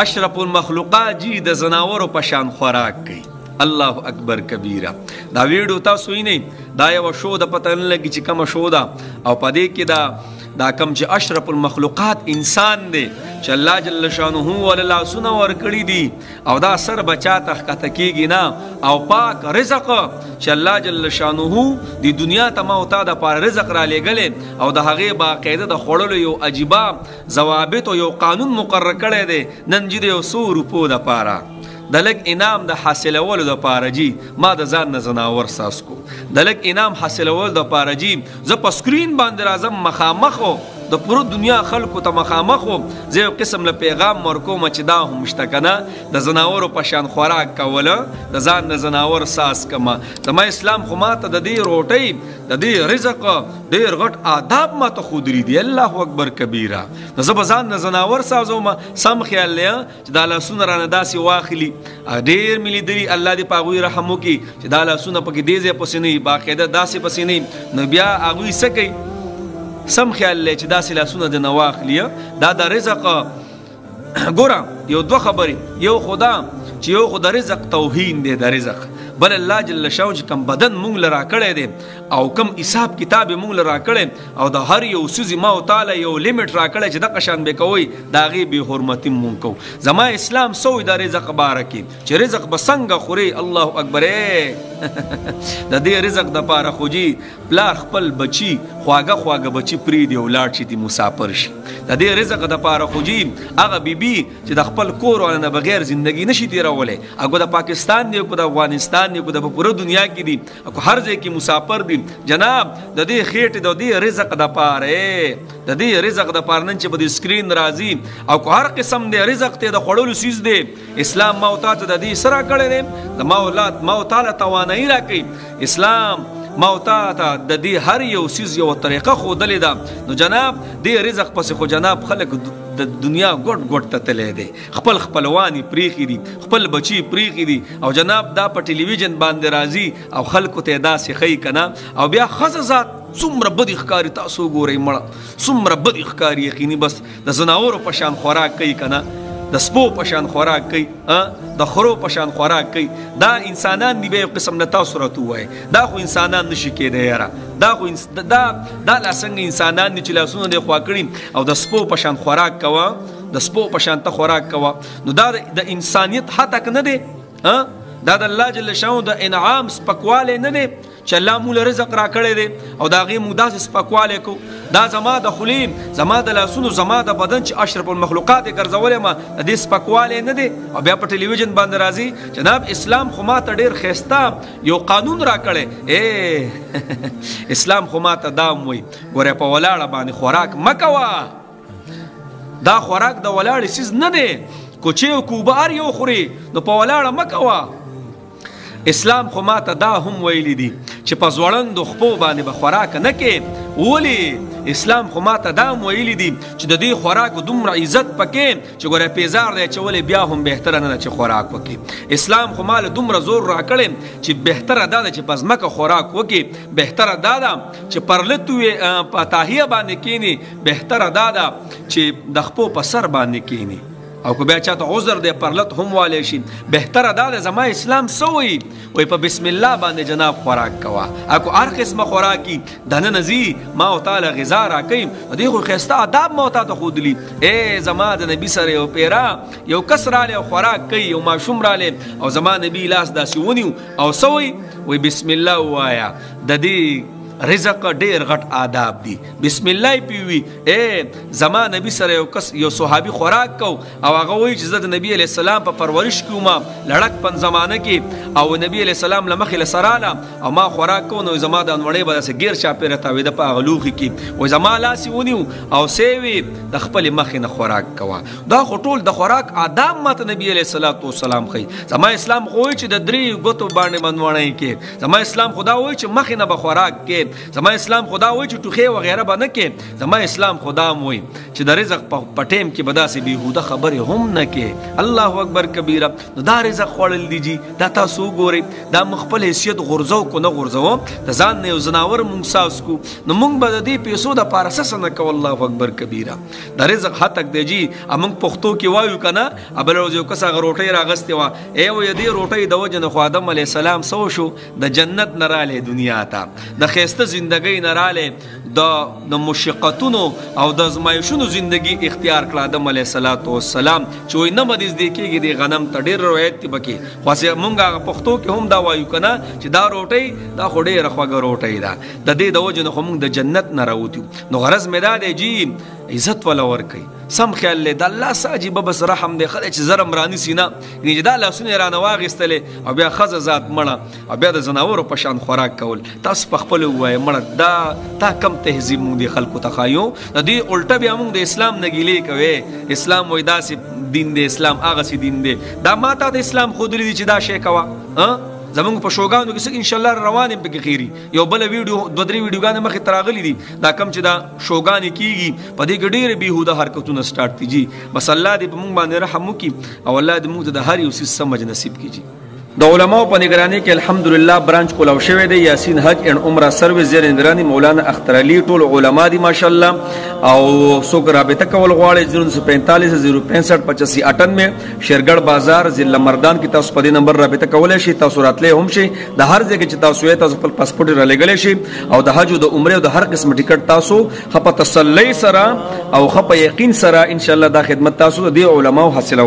اشرف المخلوقات جی د زناورو په شان خوراک کوي. الله اکبر کبیره. دا ویډیو تاسو وینئ، دا یو شو د پته نه لګي چې کومه شو ده، او په دې کې دا کم چې اشرف المخلوقات انسان دی چې الله جل شانه ول لاسونه ورکړي دي، او دا سر بچا ته ښکته کېږي نه، او پاک رزق چې الله جل شانه د دنیا ته ما او تا دپاره رزق را لېږلی، او د هغې باقاعده د خوړلو یو عجیبه ضوابط او یو قانون مقرر کړی دی. نن جي د یو 100 روپو دپاره د لږ انعام د حاصلولو دپاره جي ما د ځان نه زناور ساس کو، د لږ انعام حاصلولو دپاره جي زه په سکرین باندې راځم مخامخو د پوره دنیا خلکو ته مخامخو زه یو قسم له پیغام ورکوم چې دا هم شته که نه، د زناورو په شان خوراک کوله، د ځان نه زناور ساس کمه. زما اسلام خو ماته د دې روټۍ د دې رزق ډېر غټ آداب ماته ښودلي دي. الله اکبر کبیره. نو زه به ځان نه زناور سازوم، سم خیال دی چې دا لاسونه رانه داسې واخلي. ډېر مې لیدلي، الله دې په هغوی رحم وکړي چې دا لاسونه پکې دې ځای پسې نه وي، باقاعده داسې پسې نه وي، نو بیا هغوی څه کوي؟ سم خیال لې چې داسې لاسونه د نه واخلي. دا د رزق ګوره یو دوه خبرې، یو خدا چې یو خو د رزق توهین دی د رزق، بل الله جل شانه چې کم بدن مونږ له راکړی دی او کم حساب کتاب یې مونږ له راکړی، او د هر یو څیز ما او تعالی یو لیمټ راکړی چې دغه شان به کوئ، د هغې بې حرمتي مونږ کوو. زما اسلام څه وایي د رزق باره کې چې رزق به څنګه خورې؟ الله اکبر. د دې رزق دپاره خو جي پلار خپل بچي خواږه خواږه بچي پرېږدي او لاړ شي دي مسافر شي. د دې رزق دپاره خو جي هغه بیبي چې د خپل کور والا نه بغیر زندګي نشي تېرولی، اګو د پاکستان دی کو د افغانستان دی کو د پوره دنیا کې دي، اګو هر ځای کې مسافر دي. جناب د دې خېټې د دې رزق دپاره د دې رزق دپاره نن چې به د سکرین راځي، او که هر قسم دی رزق ته د خوړلو څیز دی، اسلام ما او تا ته د دې څه راکړی دی؟ د ما او تعالی توانایي راکوي. اسلام ما او تا ته د دې هر یو څیز یو طریقه ښودلې ده. نو جناب دې رزق پسې خو جناب خلک د دنیا ګوټ ګوټ ته تللی دی، خپل خپلوان یې پرېښي دي، خپل بچي یې پرېښي دي، او جناب دا په ټلویزیون باندې راځي او خلکو ته یې داسې ښیي که نه. او بیا ښځه ذات څومره بدې ښکاري، تاسو وګورئ مړه څومره بدې ښکاري، یقیني بس د زناورو په شان خوراک کوي که نه، د سپو په شان خوراک کوي، د خرو په شان خوراک کوي. دا انسانان دي، بیا یو قسم نه تاسو راته ووایئ دا خو انسانان نشي کېدی یاره، دا خو دا لا څنګه انسانان دي چې لاسونه دې خوا کړي او د سپو په شان خوراک کوه، د سپو په شان ته خوراک کوه. نو دا د انسانیت حتک نه دی، دا د الله جل شانه د انعام سپکوالی نه دی چې الله موږ له رزق راکړی دی او د هغې موږ داسې سپکوالی کوو. دا زما د خولې، زما د لاسونو، زما د بدن چې اشرف المخلوقات یې ګرځولی یم، د دې سپکوالی نه دی. او بیا په ټلویزیون باندې راځي. جناب اسلام خو ما ته ډېر ښایسته یو قانون راکړی. اسلام خو ما ته دا هم وایي ګورې په ولاړه باندې خوراک مه کوه، دا خوراک د ولاړې څیز نه دی، کوچې او کوبه هر یو خوري، نو په ولاړه مه کوه. اسلام خو ما ته دا هم ویلی دي چې په ځوړندو خپو باندې به خوراک نه کې. ولې؟ اسلام خو ما ته دا هم ویلی دي چې د دې خوراک دومره عزت پکې چې ګوره پیزار دی اچولی بیا هم بهتره نه ده چې خوراک وکړي. اسلام خو ما له دومره زور راکړی چې بهتره دا ده چې په ځمکه خوراک وکړي، بهتره دا ده چې پرلت په تاهیه باندې کښېني، بهتره دا ده چې د خپو په سر باندې کښېني، او که بیا چاته عذر دی پرلت هم والی شي، بهتره دا ده. زما اسلام څه وایي؟ وایي په بسم الله باندې جناب خوراک کوه. اکو هر قسمه خوراکي دننه ځي ما او تعالی غذا راکوي، دې خو ښایسته آداب ما او تا ته ښودلي. زما د نبي سره یو پیره یو کس رالی او خوراک کوي، یو ماشوم رالی او زما نبي لاس داسې ونیو او څه وایي؟ وایي بسم الله ووایه. د دې رزق ډېر غټ آداب دي، بسم الله پې وي. زما نبي سره یو صحابي خوراک کو او هغه وایي چې زه د نبي علیه السلام په پرورش کې وم لړک پن زمانه کې، او نبي علیه السلام له مخې له سره راله او ما خوراک کو، نو زما د انوړۍ به داسې ګیر چاپېره تاوېده په هغه لوښي کې، وایي زما لاس یې ونیو او سیوې د خپلې مخې نه خوراک کوه. دا خو ټول د خوراک آداب ماته نبي علیه السلام ښیي. زما اسلام خو وایي چې د 3 ګوتو باندې به انوړۍ کې، زما اسلام خو دا وایي چې مخې نه به خوراک کې کې زما اسلام خدا وای چې ټوخه وغیرہ باندې کې زما اسلام خدا موي چې د رزق په ټیم کې بداسي بیهوده خبره هم نه کې الله اکبر کبیره دا رزق خړل دیږي دا تاسو ګوري دا مخبل حیثیت غرزو کو نه غرزو د ځان نه زناور مونږ ساس کو نو مونږ به د دې پیسو د پارسس نه کو الله اکبر کبیره دا رزق حتک دیږي امنګ پښتو کې وایو کنه ابل یو کس غروټي راغستې وا ای و دې روټي د وجنه خو آدم علی السلام سو شو د جنت نراله دنیا ته د خيسته ژوندۍ نراله د مشقتونو او د زمایشونو ژوندۍ اختیار کړ آدم علی السلام چې نه مدیز دی کېږي د غنم ته ډېر روایت دی بکی خاصه مونږه پښتو کې هم دا وایو کنه چې دا روټي دا خو ډېر خوږه روټي ده د دې د وجنه خو مونږ د جنت نه راوتیو نو غرض مې دا دی جی عزت ولا ور کوي سم خیال له د الله ساجي بس رحم دی خدای چې زرم رانی سینا نه دا لاسونه رانه واغستلې او بیا خزه ذات مړه او بیا د زناورو په شان خوراک کول تاسو په خپل وای مړه دا تا کم تهذیب مونږ دی خلکو تخایو د دې الټه بیا مونږ د اسلام نه ګیلې کوي اسلام وای داسې دین دی اسلام هغه سي دین دی دا ماته د اسلام خود لري چې دا شی کوا زمونږ په شوګانو کې ان شاء الله روانم په خيري یو بل ویډیو دوه درې ویډیوګانې مخې تراغلي دي دا کم چې دا شوګانې کیږي په دې کې ډېر بیهوده حرکتونه سٹارټ دي بس الله دې په موږ باندې رحم وکړي او الله دې موږ د هر یو څه سمجھ نصیب کړي د علماء په نگرانی کې الحمدلله برانچ کولاو شوی دی یاسین حج اینڈ عمره سرویس زیر نگرانی مولانا اختر علی ټول علما دي ماشاءالله او څوک رابطه کول غواړي 045 065 85 98 شیرګړ بازار ضلع مردان کې تاسو په دې نمبر رابطه کولای شئ تاسو راتلې هم شي د هر ځای کې چې تاسو یې تاسو خپل پاسپورت را لګولای شئ او د حج او د عمره او د هر قسم ټیکټ تاسو خپه تسلی سره او خپه یقین سره ان شاء الله دا خدمت تاسو د علماء حاصله